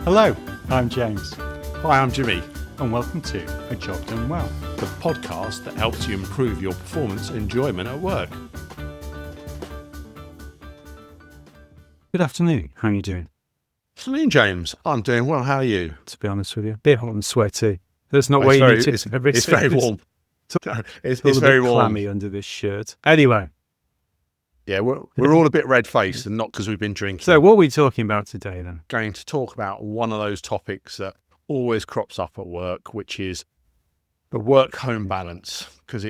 Hello, I'm James, Hi, I'm Jimmy, and welcome to A Job Done Well. the podcast that helps you improve your performance and enjoyment at work. Good afternoon. How are you doing? Afternoon, James. I'm doing well. How are you? To be honest with you, a bit hot and sweaty. That's not Oh, where you very- need to. it's very warm. It's a little very bit warm. clammy under this shirt. Anyway, Yeah, we're all a bit red-faced, and not because we've been drinking. so what are we talking about today then? Going to talk about one of those topics that always crops up at work, which is the work-home balance, because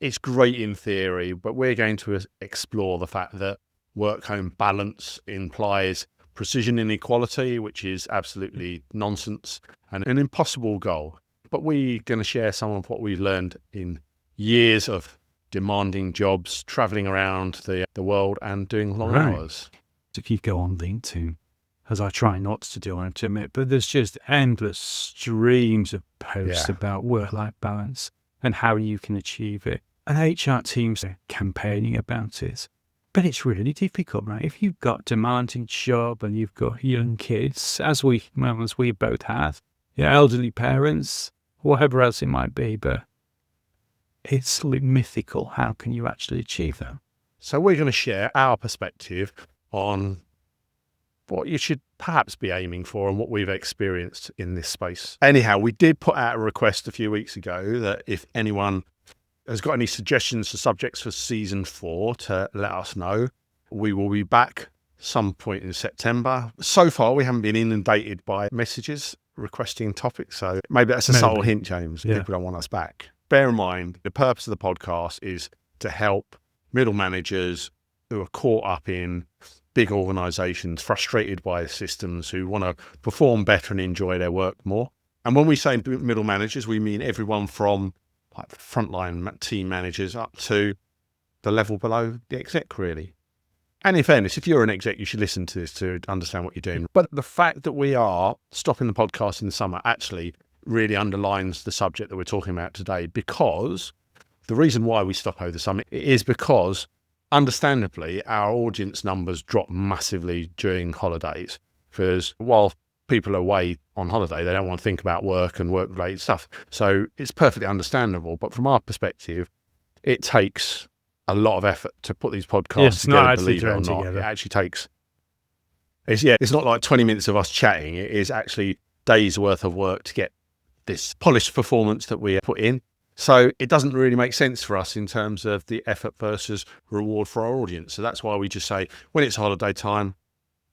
it's great in theory, but we're going to explore the fact that work-home balance implies precision inequality, which is absolutely nonsense and an impossible goal. But we're going to share some of what we've learned in years of demanding jobs, travelling around the world and doing long Right. hours. If you go on LinkedIn, as I try not to do, I have to admit, but there's just endless streams of posts about work-life balance and how you can achieve it. And HR teams are campaigning about it. But it's really difficult, right? If you've got demanding job and you've got young kids, as we both have, your elderly parents, whatever else it might be, but it's mythical. How can you actually achieve that? So we're going to share our perspective on what you should perhaps be aiming for and what we've experienced in this space. Anyhow, we did put out a request a few weeks ago that if anyone has got any suggestions for subjects for season 4 to let us know. We will be back some point in September. So far, we haven't been inundated by messages requesting topics, so maybe that's a subtle hint, James. Yeah. People don't want us back. Bear in mind, the purpose of the podcast is to help middle managers who are caught up in big organisations, frustrated by systems, who want to perform better and enjoy their work more. And when we say middle managers, we mean everyone from like frontline team managers up to the level below the exec, really. And in fairness, if you're an exec, you should listen to this to understand what you're doing. But the fact that we are stopping the podcast in the summer actually really underlines the subject that we're talking about today, because the reason why we stop over the summer is because, understandably, our audience numbers drop massively during holidays. Because while people are away on holiday, they don't want to think about work and work-related stuff. So it's perfectly understandable. But from our perspective, it takes a lot of effort to put these podcasts It's together, not actually believe it or thrown not. together. It actually takes... It's not like 20 minutes of us chatting. It is actually days' worth of work to get this polished performance that we put in. So it doesn't really make sense for us in terms of the effort versus reward for our audience. So that's why we just say, when it's holiday time,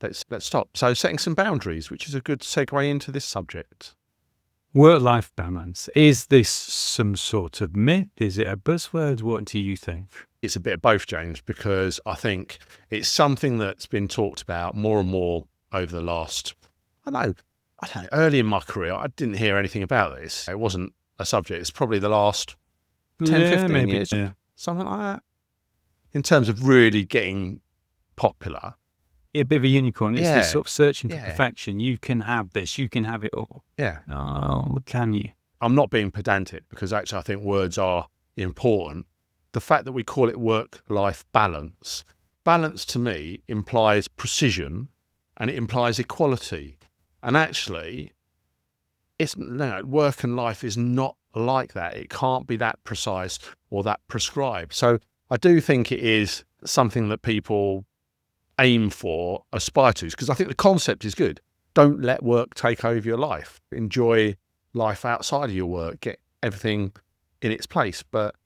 let's stop. So setting some boundaries, which is a good segue into this subject. Work-life balance. Is this some sort of myth? Is it a buzzword? What do you think? It's a bit of both, James, because I think it's something that's been talked about more and more over the last, I don't know, early in my career, I didn't hear anything about this. It wasn't a subject. It's probably the last 10, 15 years, something like that. In terms of really getting popular. A bit of a unicorn. It's this Yeah. sort of searching for Yeah. perfection. You can have this. You can have it all. Yeah. Oh, can you? I'm not being pedantic, because actually I think words are important. The fact that we call it work-life balance to me implies precision and it implies equality. And actually, work and life is not like that. It can't be that precise or that prescribed. So I do think it is something that people aim for, aspire to, because I think the concept is good. Don't let work take over your life. Enjoy life outside of your work. Get everything in its place. But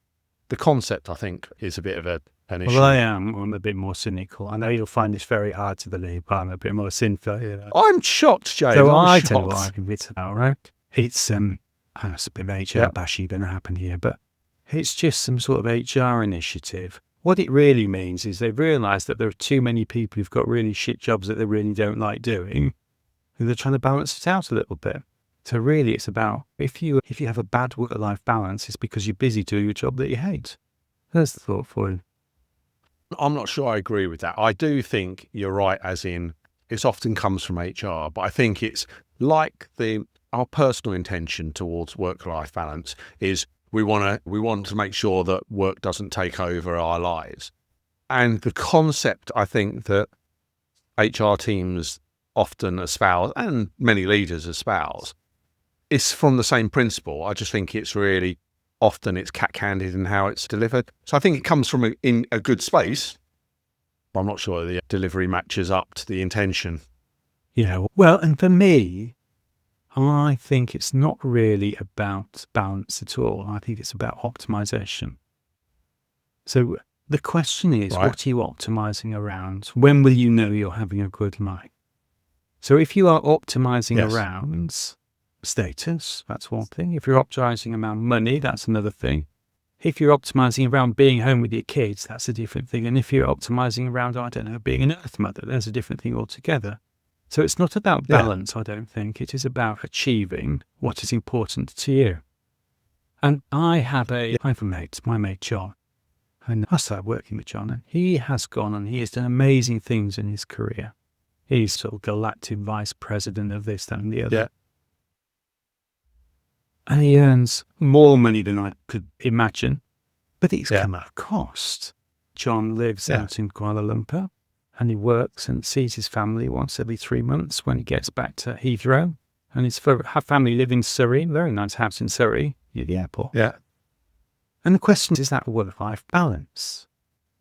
the concept, I think, is a bit of an issue. Well, I'm a bit more cynical. I know you'll find this very hard to believe, but I'm a bit more cynical. I'm shocked, James. So I'm I shocked. tell you what I think it's about, right? It's it's a bit of HR bashy going to happen here, but it's just some sort of HR initiative. What it really means is they've realised that there are too many people who've got really shit jobs that they really don't like doing, and they're trying to balance it out a little bit. So really, it's about if you have a bad work-life balance, it's because you're busy doing a job that you hate. That's the thought for you. I'm not sure I agree with that. I do think you're right, as in it often comes from HR, but I think it's like our personal intention towards work-life balance is we want to make sure that work doesn't take over our lives. And the concept, I think, that HR teams often espouse, and many leaders espouse, it's from the same principle. I just think it's really often it's cat-handed in how it's delivered. So I think it comes from in a good space, but I'm not sure the delivery matches up to the intention. Yeah. Well, and for me, I think it's not really about balance at all. I think it's about optimization. So the question is, Right. what are you optimizing around? When will you know you're having a good life? So if you are optimizing Yes. around status, that's one thing. If you're optimizing around money, that's another thing. If you're optimizing around being home with your kids, that's a different thing. And if you're optimizing around, I don't know, being an earth mother, there's a different thing altogether. So it's not about balance, I don't think. It is about achieving what is important to you. And I have a mate, my mate John, and I started working with John, and he has gone and he has done amazing things in his career. He's sort of galactic vice president of this, that, and the other. Yeah. And he earns more money than I could imagine, but it's Yeah. come at a cost. John lives Yeah. out in Kuala Lumpur, and he works and sees his family once every 3 months when he gets back to Heathrow. And his family live in Surrey, very nice house in Surrey, near the airport. Yeah. And the question is that a work-life balance?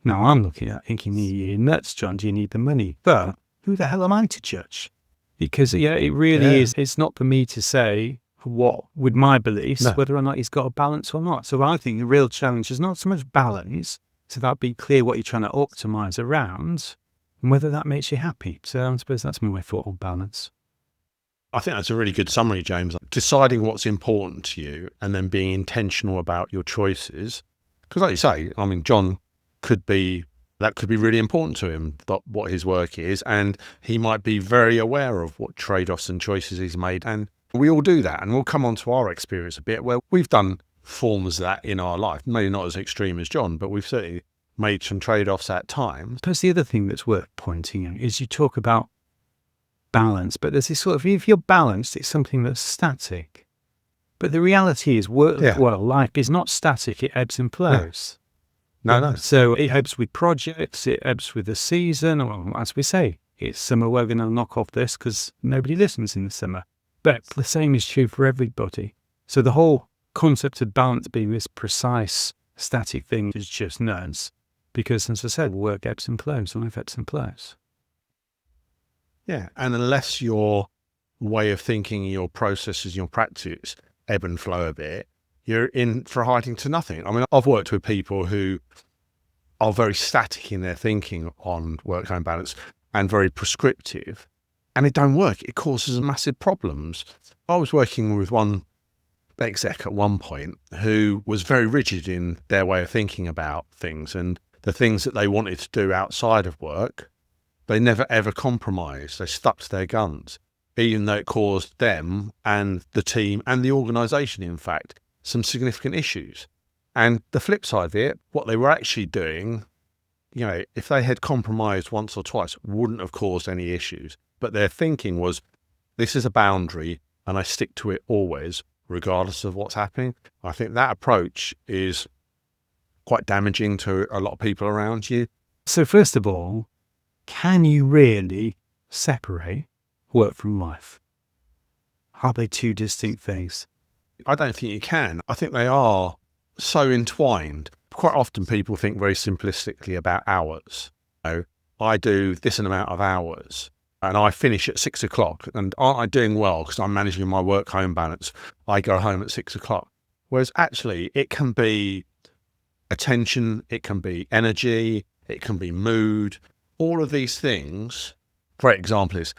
Now, I'm looking at thinking, you're nuts, John, do you need the money? But who the hell am I to judge? Because, it really is, it's not for me to say what, with my beliefs, whether or not he's got a balance or not. So I think the real challenge is not so much balance, it's about being clear what you're trying to optimize around and whether that makes you happy. So I suppose that's my thought on balance. I think that's a really good summary, James. Deciding what's important to you and then being intentional about your choices. Because like you say, I mean, John could be really important to him, what his work is, and he might be very aware of what trade-offs and choices he's made. And we all do that. And we'll come on to our experience a bit where we've done forms of that in our life, maybe not as extreme as John, but we've certainly made some trade-offs at times. Plus, the other thing that's worth pointing out is you talk about balance, but there's this sort of, if you're balanced, it's something that's static. But the reality is, life is not static, it ebbs and flows. No. So it ebbs with projects, it ebbs with the season, or as we say, it's summer, we're going to knock off this because nobody listens in the summer. But the same is true for everybody. So the whole concept of balance being this precise, static thing is just nuts. Because, as I said, work ebbs and flows, life ebbs and flows. Yeah, and unless your way of thinking, your processes, your practice ebb and flow a bit, you're in for hiding to nothing. I mean, I've worked with people who are very static in their thinking on work-home balance and very prescriptive, and it don't work. It causes massive problems. I was working with one exec at one point who was very rigid in their way of thinking about things, and the things that they wanted to do outside of work, they never ever compromised. They stuck to their guns, even though it caused them and the team and the organisation, in fact, some significant issues. And the flip side of it, what they were actually doing, if they had compromised once or twice, wouldn't have caused any issues. But their thinking was, this is a boundary and I stick to it always, regardless of what's happening. I think that approach is quite damaging to a lot of people around you. So first of all, can you really separate work from life? Are they two distinct things? I don't think you can. I think they are so entwined. Quite often people think very simplistically about hours. I do this amount of hours and I finish at 6 o'clock. And aren't I doing well because I'm managing my work-home balance? I go home at 6 o'clock. Whereas actually it can be attention, it can be energy, it can be mood. All of these things, for example, is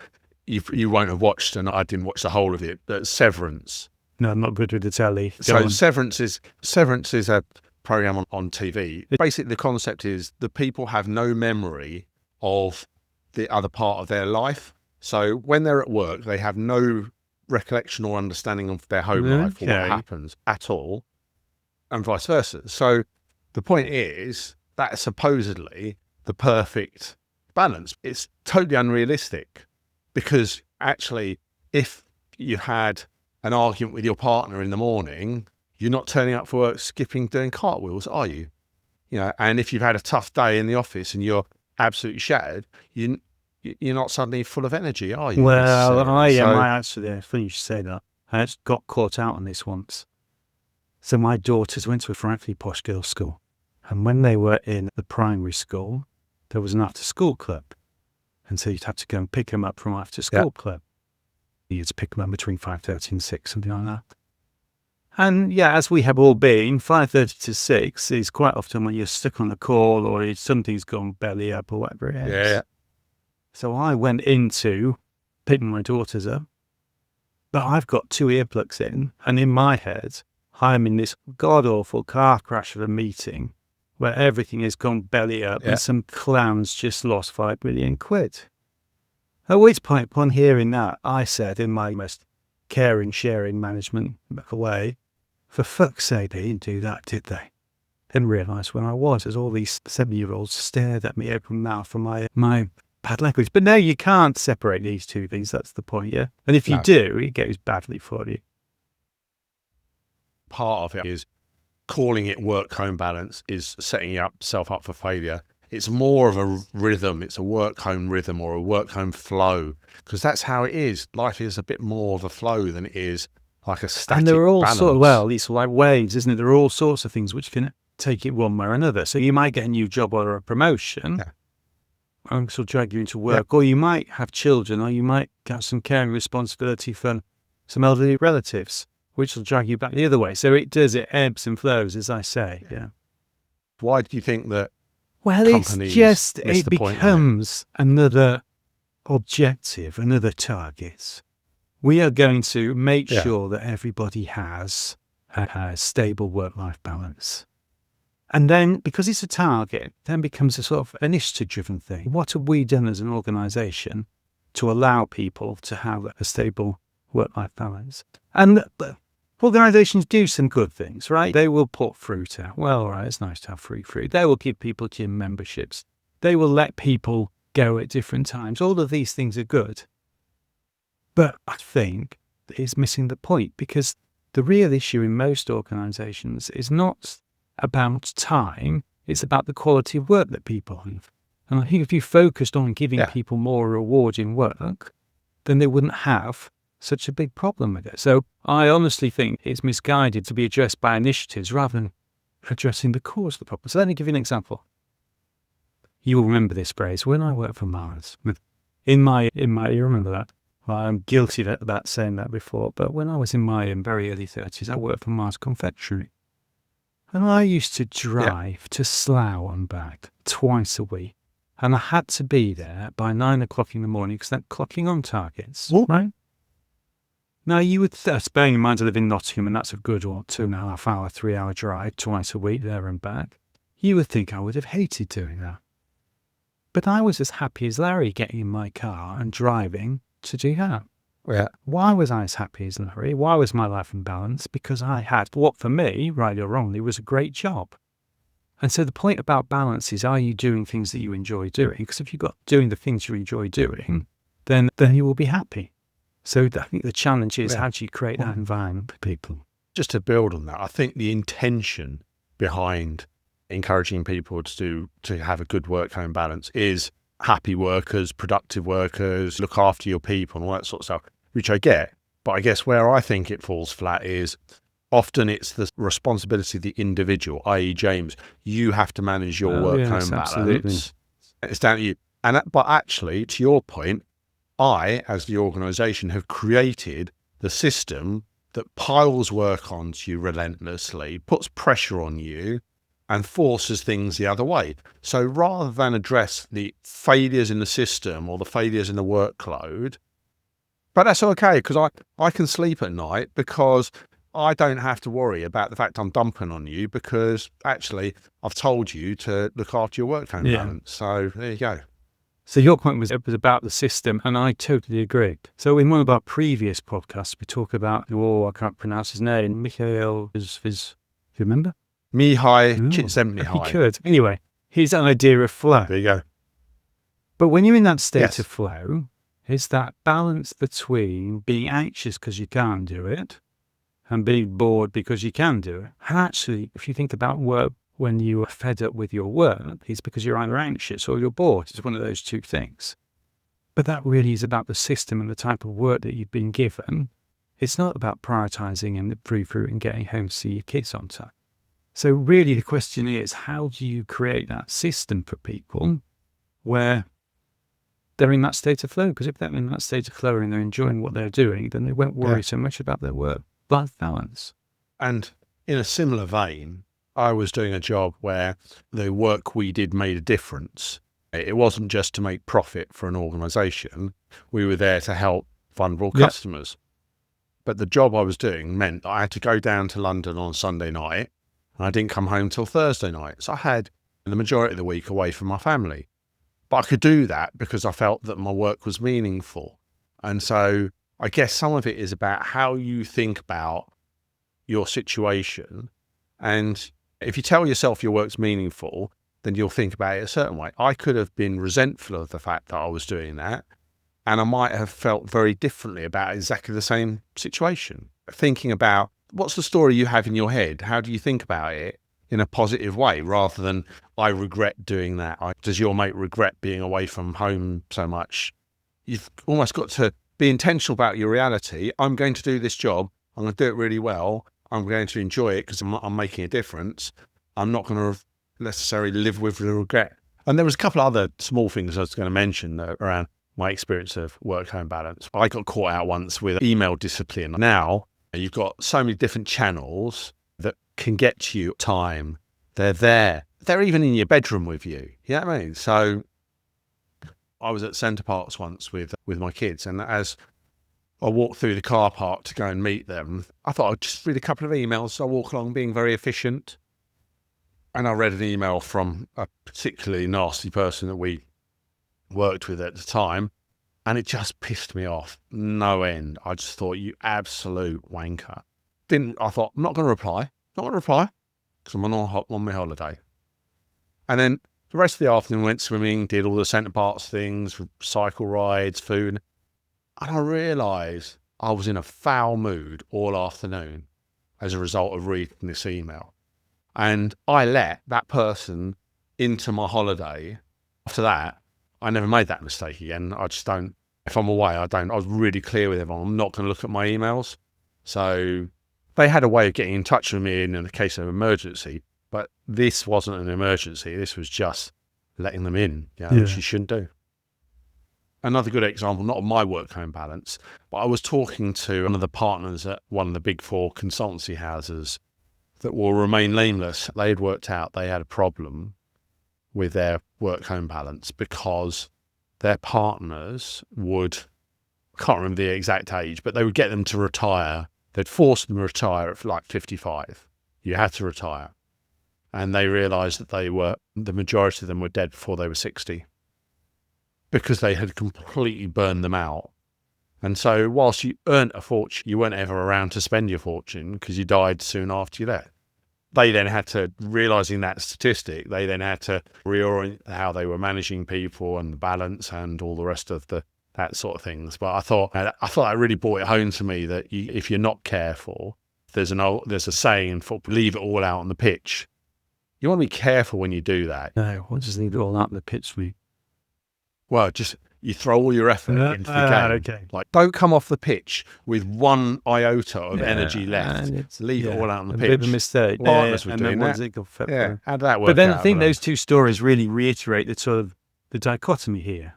you won't have watched, and I didn't watch the whole of it, but Severance. No, I'm not good with the telly. So Severance is a program on TV. Basically, the concept is the people have no memory of the other part of their life. So when they're at work, they have no recollection or understanding of their home life or what happens at all, and vice versa. So the point is that supposedly the perfect balance. It's totally unrealistic, because actually, if you had an argument with your partner in the morning, you're not turning up for work skipping, doing cartwheels, are you? And if you've had a tough day in the office and you're absolutely shattered, you're you're not suddenly full of energy, are you? Well, I am. So, I actually, funny you should say that. I actually got caught out on this once. So my daughters went to a frankly posh girls' school. And when they were in the primary school, there was an after-school club. And so you'd have to go and pick them up from after-school club. You'd pick them up between 5:30 and 6, something like that. And yeah, as we have all been, 5:30 to 6 is quite often when you're stuck on a call or something's gone belly up or whatever it is. yeah. So I went into picking my daughters up, but I've got 2 earplugs in, and in my head, I'm in this god-awful car crash of a meeting where everything has gone belly up and some clowns just lost 5 million quid. At which point, upon hearing that, I said in my most caring, sharing management way, for fuck's sake, they didn't do that, did they? Didn't realise when I was, as all these 7-year-olds stared at me open mouth for my bad language. But no, you can't separate these two things. That's the point, yeah? And if you do, it goes badly for you. Part of it is calling it work-home balance is setting yourself up for failure. It's more of a rhythm. It's a work-home rhythm or a work-home flow, because that's how it is. Life is a bit more of a flow than it is like a static And there are all balance. sort of, well, these are like waves, isn't it? There are all sorts of things which can take it one way or another. So you might get a new job or a promotion, and sort of drag you into work, or you might have children, or you might have some caring responsibility for some elderly relatives, which will drag you back the other way. So it ebbs and flows, as I say. Yeah. Why do you think that? Well, it's just, it becomes another objective, another target. We are going to make sure that everybody has a stable work-life balance. And then, because it's a target, then becomes a sort of initiative-driven thing. What have we done as an organisation to allow people to have a stable work-life balance? And organisations do some good things, right? They will put fruit out. Well, all right, it's nice to have free fruit. They will give people gym memberships. They will let people go at different times. All of these things are good. But I think it's missing the point, because the real issue in most organisations is not about time, it's about the quality of work that people have. And I think if you focused on giving people more reward in work, then they wouldn't have such a big problem with it. So I honestly think it's misguided to be addressed by initiatives rather than addressing the cause of the problem. So let me give you an example. You will remember this phrase. When I worked for Mars, you remember that? Well, I'm guilty about saying that before, but when I was in my very early 30s, I worked for Mars Confectionery. And I used to drive to Slough and back twice a week. And I had to be there by 9 o'clock in the morning because they're clocking on targets, right? Now, you would, bearing in mind I live in Nottingham, and that's a good 2.5 hour, 3 hour drive twice a week there and back. You would think I would have hated doing that. But I was as happy as Larry getting in my car and driving to do that. Yeah. Why was I as happy as Larry? Why was my life in balance? Because I had what, for me, rightly or wrongly, was a great job. And so the point about balance is, are you doing things that you enjoy doing? Because if you've got doing the things you enjoy doing, then you will be happy. So I think the challenge is, how do you create that environment for people? Just to build on that, I think the intention behind encouraging people to have a good work-home balance is happy workers, productive workers, look after your people and all that sort of stuff, which I get. But I guess where I think it falls flat is often it's the responsibility of the individual, i.e. James, you have to manage your work-home balance. Absolutely. It's down to you. But actually, to your point, I, as the organisation, have created the system that piles work onto you relentlessly, puts pressure on you, and forces things the other way. So rather than address the failures in the system or the failures in the workload, but that's okay, because I can sleep at night because I don't have to worry about the fact I'm dumping on you, because actually I've told you to look after your work-home balance. So there you go. So your point was about the system, and I totally agree. So in one of our previous podcasts, we talk about, I can't pronounce his name, Mikhail, do you remember? Mihai Csikszentmihalyi. He could. Anyway, his idea of flow. There you go. But when you're in that state of flow, it's that balance between being anxious because you can't do it and being bored because you can do it. And actually, if you think about work, when you are fed up with your work, it's because you're either anxious or you're bored. It's one of those two things. But that really is about the system and the type of work that you've been given. It's not about prioritising and the proof route and getting home to see your kids on time. So really the question is, how do you create that system for people where they're in that state of flow? Because if they're in that state of flow and they're enjoying what they're doing, then they won't worry so much about their work-life balance. And in a similar vein, I was doing a job where the work we did made a difference. It wasn't just to make profit for an organisation. We were there to help vulnerable customers. But the job I was doing meant that I had to go down to London on Sunday night, and I didn't come home till Thursday night. So I had the majority of the week away from my family. But I could do that because I felt that my work was meaningful. And so I guess some of it is about how you think about your situation. And if you tell yourself your work's meaningful, then you'll think about it a certain way. I could have been resentful of the fact that I was doing that, and I might have felt very differently about exactly the same situation. Thinking about what's the story you have in your head? How do you think about it in a positive way rather than I regret doing that? Does your mate regret being away from home so much? You've almost got to be intentional about your reality. I'm going to do this job. I'm going to do it really well. I'm going to enjoy it because I'm making a difference. I'm not going to necessarily live with the regret. And there was a couple of other small things I was going to mention around my experience of work-home balance. I got caught out once with email discipline. Now you've got so many different channels that can get to you time. They're there. They're even in your bedroom with you. You know what I mean? So I was at Centre Parks once with my kids, and as I walked through the car park to go and meet them, I thought I'd just read a couple of emails. So I walk along being very efficient. And I read an email from a particularly nasty person that we worked with at the time, and it just pissed me off no end. I just thought, you absolute wanker. I thought, I'm not going to reply. Because I'm on my holiday. And then the rest of the afternoon went swimming, did all the Centre Parks things, cycle rides, food. And I realised I was in a foul mood all afternoon as a result of reading this email. And I let that person into my holiday. After that, I never made that mistake again. I just don't, if I'm away, I was really clear with everyone. I'm not going to look at my emails. So they had a way of getting in touch with me in the case of emergency, but this wasn't an emergency. This was just letting them in, which you shouldn't do. Another good example, not of my work-home balance, but I was talking to one of the partners at one of the big four consultancy houses that will remain nameless. They had worked out they had a problem with their work-home balance because their partners would, I can't remember the exact age, but they would get them to retire. They'd force them to retire at like 55. You had to retire. And they realised that the majority of them were dead before they were 60 because they had completely burned them out. And so whilst you earned a fortune, you weren't ever around to spend your fortune because you died soon after you left. They then had to, realising that statistic, they then had to reorient how they were managing people and the balance and all the rest of that sort of things. But I thought that really brought it home to me that if you're not careful, there's a saying in football, leave it all out on the pitch. You want to be careful when you do that. No, what does leave it all out on the pitch mean? Well, just you throw all your effort into the game. Okay. Like, don't come off the pitch with one iota of energy left. Leave it all out on the pitch. A bit of a mistake. Partners were doing that. How did that work? But then out I think those two stories really reiterate the dichotomy here.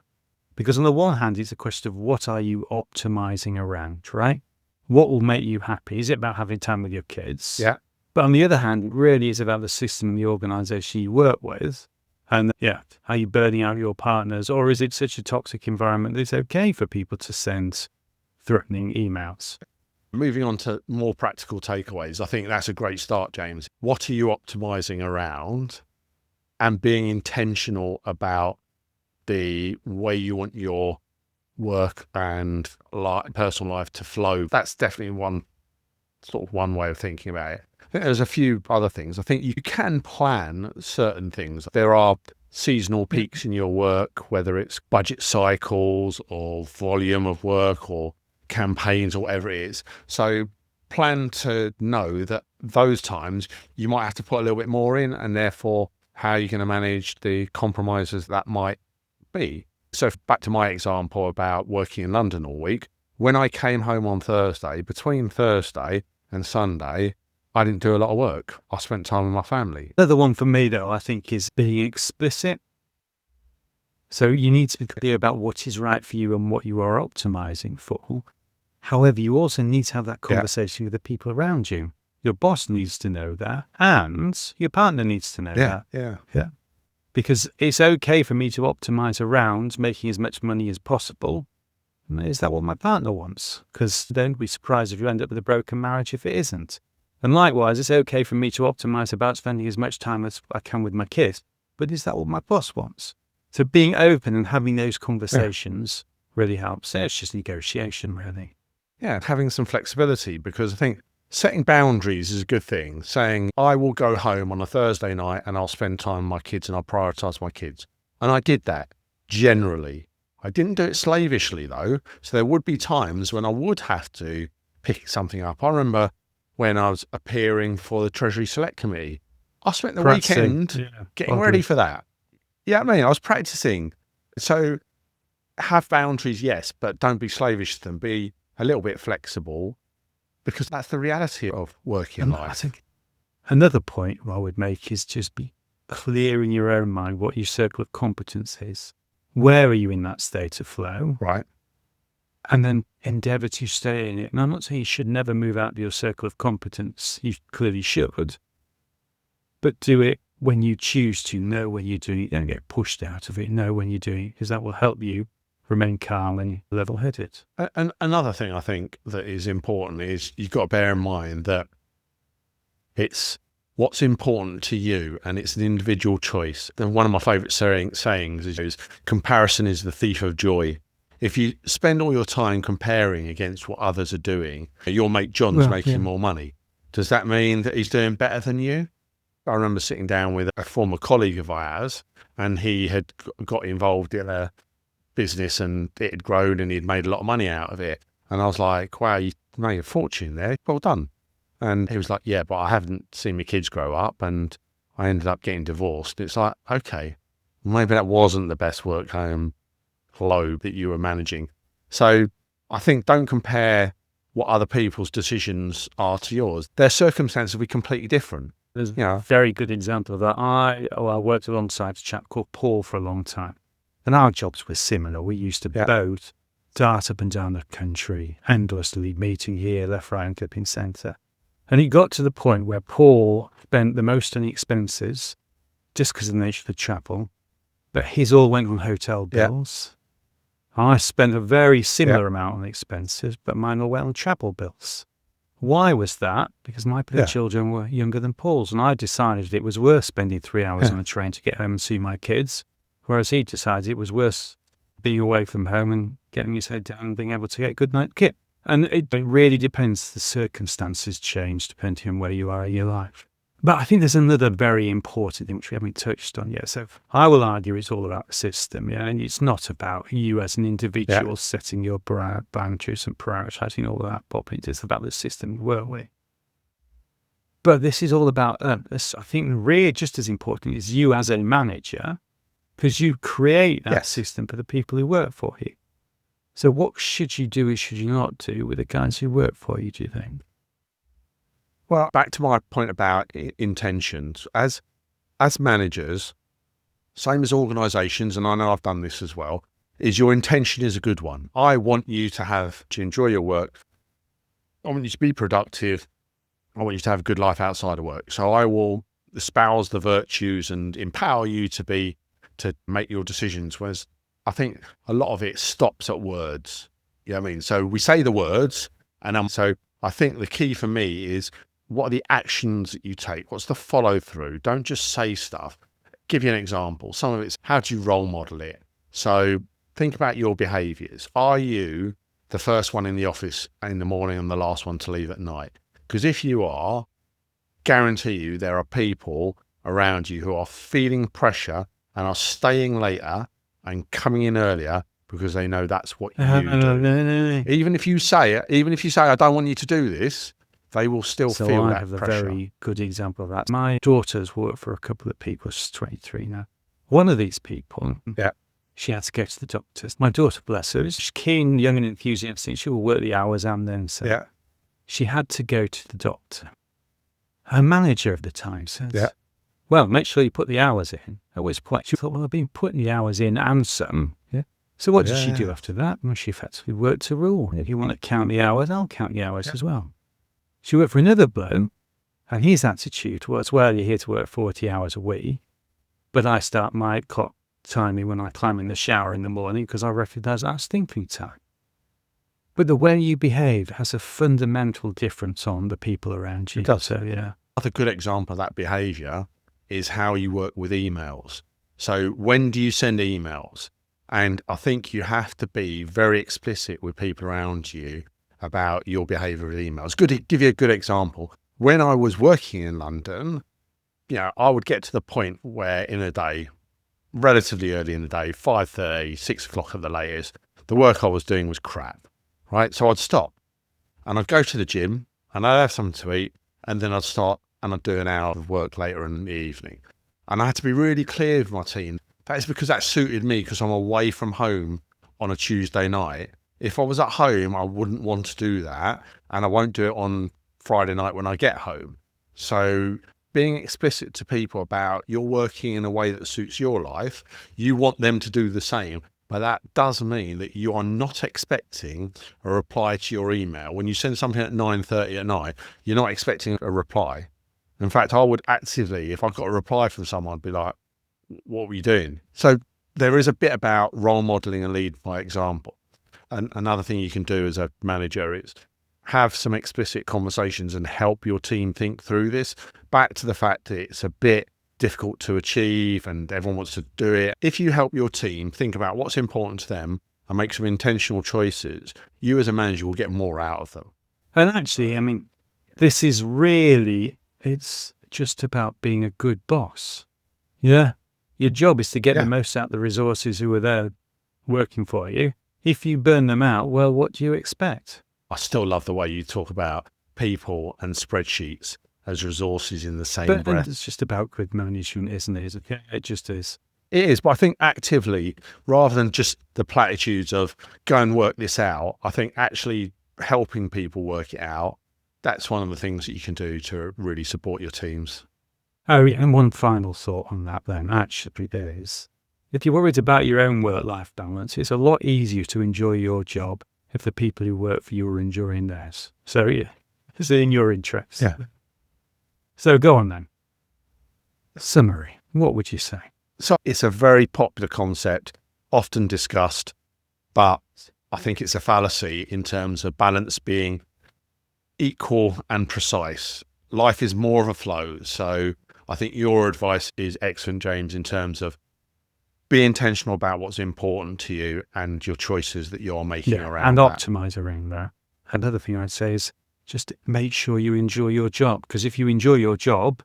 Because on the one hand, it's a question of what are you optimizing around, right? What will make you happy? Is it about having time with your kids? Yeah. But on the other hand, it really is about the system and the organization you work with. And are you burning out your partners, or is it such a toxic environment that it's okay for people to send threatening emails? Moving on to more practical takeaways, I think that's a great start, James. What are you optimizing around, and being intentional about the way you want your work and personal life to flow. That's definitely one way of thinking about it. I think there's a few other things. I think you can plan certain things. There are seasonal peaks in your work, whether it's budget cycles or volume of work or campaigns or whatever it is. So plan to know that those times you might have to put a little bit more in, and therefore how you're going to manage the compromises that might be. So back to my example about working in London all week, when I came home on Thursday, between Thursday and Sunday, I didn't do a lot of work. I spent time with my family. The other one for me, though, I think is being explicit. So you need to be clear about what is right for you and what you are optimizing for. However, you also need to have that conversation with the people around you. Your boss needs to know that, and your partner needs to know that. Yeah. Because it's okay for me to optimize around making as much money as possible. Is that what my partner wants? Because don't be surprised if you end up with a broken marriage if it isn't. And likewise, it's okay for me to optimize about spending as much time as I can with my kids. But is that what my boss wants? So being open and having those conversations really helps. It's just negotiation, really. Yeah, having some flexibility, because I think setting boundaries is a good thing. Saying, I will go home on a Thursday night and I'll spend time with my kids and I'll prioritise my kids. And I did that generally. I didn't do it slavishly, though. So there would be times when I would have to pick something up. I remember when I was appearing for the Treasury Select Committee, I spent the weekend getting ready for that. Yeah, I was practicing. So have boundaries, yes, but don't be slavish to them. Be a little bit flexible, because that's the reality of working life. I think another point I would make is just be clear in your own mind what your circle of competence is. Where are you in that state of flow? Right. And then endeavour to stay in it. And I'm not saying you should never move out of your circle of competence. You clearly should. But do it when you choose to. Know when you're doing it. Don't get pushed out of it. Know when you're doing it, because that will help you remain calm and level-headed. And another thing I think that is important is you've got to bear in mind that it's what's important to you, and it's an individual choice. And one of my favourite sayings is comparison is the thief of joy. If you spend all your time comparing against what others are doing, your mate John's making more money. Does that mean that he's doing better than you? I remember sitting down with a former colleague of ours, and he had got involved in a business and it had grown and he'd made a lot of money out of it. And I was like, wow, you made a fortune there. Well done. And he was like, yeah, but I haven't seen my kids grow up and I ended up getting divorced. It's like, okay, maybe that wasn't the best work-home flow that you were managing. So I think don't compare what other people's decisions are to yours. Their circumstances will be completely different. There's a very good example of that. I worked alongside a chap called Paul for a long time. And our jobs were similar. We used to both dart up and down the country, endlessly meeting here, left, right, and clipping centre. And it got to the point where Paul spent the most on the expenses, just because of the nature of the chapel, but his all went on hotel bills. I spent a very similar amount on expenses, but mine all went on chapel bills. Why was that? Because my children were younger than Paul's, and I decided it was worth spending 3 hours on a train to get home and see my kids. Whereas he decided it was worth being away from home and getting his head down and being able to get good night kit. And it really depends. The circumstances change depending on where you are in your life. But I think there's another very important thing which we haven't touched on yet. So I will argue it's all about the system, and it's not about you as an individual setting your boundaries and prioritising all of that popping. It's about the system you work with. But this is all about, I think really just as important is you as a manager, because you create that system for the people who work for you. So what should you do or should you not do with the guys who work for you, do you think? Well, back to my point about intentions. As managers, same as organisations, and I know I've done this as well, is your intention is a good one. I want you to enjoy your work. I want you to be productive. I want you to have a good life outside of work. So I will espouse the virtues and empower you to make your decisions. Whereas I think a lot of it stops at words. You know what I mean? So we say the words, and so I think the key for me is what are the actions that you take? What's the follow through? Don't just say stuff. Give you an example. Some of it's how do you role model it? So think about your behaviours. Are you the first one in the office in the morning and the last one to leave at night? Because if you are, guarantee you there are people around you who are feeling pressure and are staying later and coming in earlier because they know that's what you do. Even if you say, I don't want you to do this, they will still feel that pressure. I have a very good example of that. My daughter's worked for a couple of people. She's 23 now. One of these people she had to go to the doctors. My daughter, bless her, is keen, young and enthusiastic. She will work the hours and then so. Yeah. She had to go to the doctor. Her manager of the time says, Yeah. well, make sure you put the hours in. At which point she thought, well, I've been putting the hours in and some. Yeah. So what did she do after that? Well, she effectively worked a rule. If you want to count the hours, I'll count the hours as well. She worked for another bloke, and his attitude was, well, you're here to work 40 hours a week, but I start my clock timing when I climb in the shower in the morning because I recognise that's thinking time. But the way you behave has a fundamental difference on the people around you. It does. So, yeah. Another good example of that behaviour is how you work with emails. So when do you send emails? And I think you have to be very explicit with people around you about your behaviour with emails. Give you a good example. When I was working in London, I would get to the point where in a day, relatively early in the day, 5:30, 6 o'clock at the latest, the work I was doing was crap, right? So I'd stop and I'd go to the gym and I'd have something to eat and then I'd start and I'd do an hour of work later in the evening. And I had to be really clear with my team. That is because that suited me because I'm away from home on a Tuesday night. If I was at home, I wouldn't want to do that. And I won't do it on Friday night when I get home. So being explicit to people about you're working in a way that suits your life, you want them to do the same. But that does mean that you are not expecting a reply to your email. When you send something at 9:30 at night, you're not expecting a reply. In fact, I would actively, if I got a reply from someone, I'd be like, what were you doing? So there is a bit about role modeling and lead by example. And another thing you can do as a manager is have some explicit conversations and help your team think through this. Back to the fact that it's a bit difficult to achieve and everyone wants to do it. If you help your team think about what's important to them and make some intentional choices, you as a manager will get more out of them. And actually, I mean, this is really, it's just about being a good boss. Yeah. Your job is to get the most out of the resources who are there working for you. If you burn them out, well, what do you expect? I still love the way you talk about people and spreadsheets as resources in the same breath. It's just about good management, isn't it? Okay, it just is. It is, but I think actively, rather than just the platitudes of go and work this out, I think actually helping people work it out, that's one of the things that you can do to really support your teams. Oh, yeah, and one final thought on that then, actually, is if you're worried about your own work-life balance, it's a lot easier to enjoy your job if the people who work for you are enjoying theirs. So, yeah, it's in your interest. Yeah. So go on then. Summary, what would you say? So it's a very popular concept, often discussed, but I think it's a fallacy in terms of balance being equal and precise. Life is more of a flow. So I think your advice is excellent, James, in terms of be intentional about what's important to you and your choices that you're making around and that. optimize around that. Another thing I'd say is just make sure you enjoy your job, because if you enjoy your job,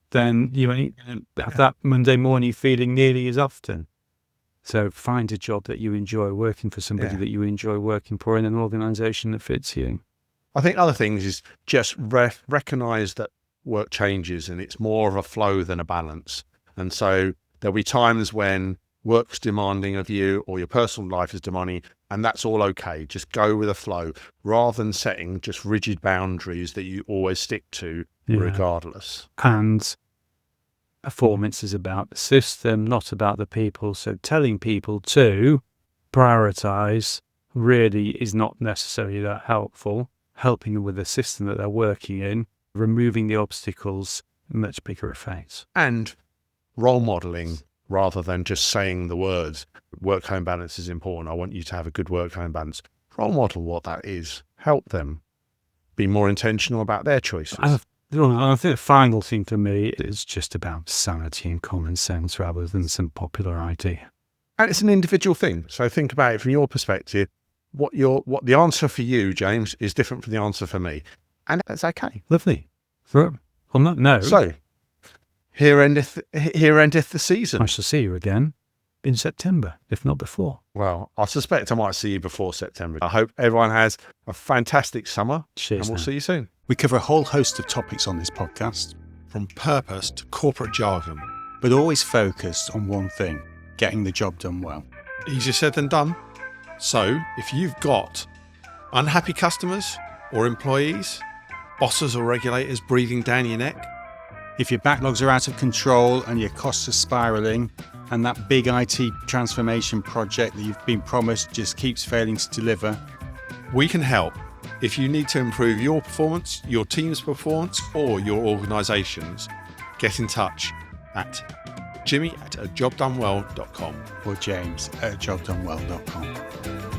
then you ain't have that Monday morning feeling nearly as often. So find a job that you enjoy, working for somebody that you enjoy working for in an organisation that fits you. I think other things is just recognise that work changes and it's more of a flow than a balance. And so there'll be times when work's demanding of you or your personal life is demanding, and that's all okay. Just go with the flow rather than setting just rigid boundaries that you always stick to regardless. And performance is about the system, not about the people. So telling people to prioritise really is not necessarily that helpful. Helping them with the system that they're working in, removing the obstacles, much bigger effects. And role modelling rather than just saying the words, work-home balance is important. I want you to have a good work-home balance. Role model what that is. Help them be more intentional about their choices. I think the final thing for me is just about sanity and common sense rather than some popular idea. And it's an individual thing. So think about it from your perspective. What the answer for you, James, is different from the answer for me. And that's okay. Lovely. On that note. So, here endeth the season. I shall see you again in September, if not before. Well, I suspect I might see you before September. I hope everyone has a fantastic summer. Cheers. And we'll see you soon. We cover a whole host of topics on this podcast, from purpose to corporate jargon, but always focused on one thing, getting the job done well. Easier said than done. So if you've got unhappy customers or employees, bosses or regulators breathing down your neck, If your backlogs are out of control and your costs are spiraling, and that big IT transformation project that you've been promised just keeps failing to deliver, we can help. If you need to improve your performance, your team's performance, or your organisation's, get in touch at jimmy@ajobdonewell.com. or James at jobdonewell.com.